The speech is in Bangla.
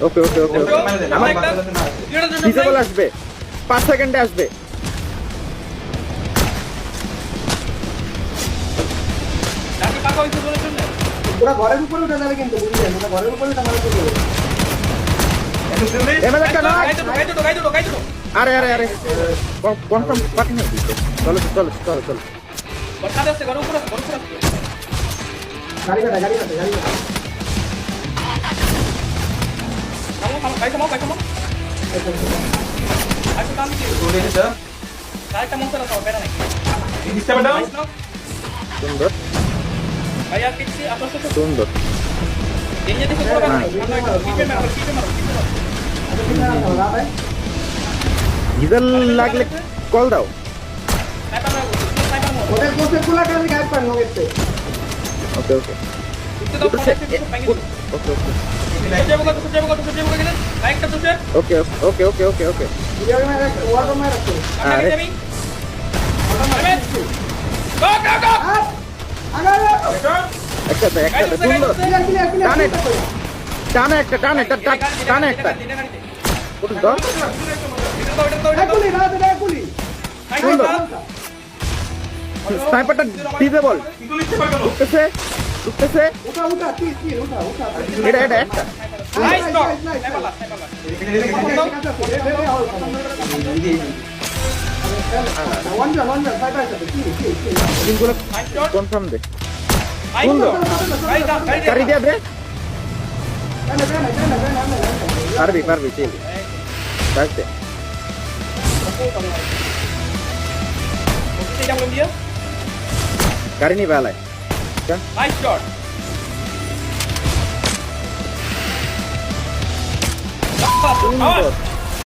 ওকে ওকে ওকে আমার ডিসেবল আসবে 5 সেকেন্ডে আসবে ওরা ঘরের উপরে উঠে যাবে কিন্তু বুঝলেন ওরা ঘরের উপরে উঠে মারা চলে যাবে এমএল একটা না আরে আরে আরে কনফার্ম পাঠিয়ে না চলো চলো চলো চলো গাড়ি কাটা গাড়ি কাটা গাড়ি কাটা সুন্দর সুন্দর ডিজেল লাগলে কল দাও ওদের কোসে কুলা করে গাইড পান নগেতে ওকে ওকে ওকে ওকে ওকে ওকে ওকে ভিডিও में ওয়ার্ড में रखो একসাথে একসাথে সুন্দর টানে টানে একটা টানে টানে একটা উঠুন তো গুলি রাতে দেখ গুলি সুন্দর স্নাইপারটা ডিসেবল ঢুকতেছে ঢুকতেছে উঠা উঠা তিন তিন উঠা উঠা এটা এটা একটা তিনগুলো কনফার্ম দে সুন্দর গাড়ি দিয়ে দে পারবি পারবি চিল বাসতে গাড়ি নিয়ে বেলায় Nice shot. সুন্দর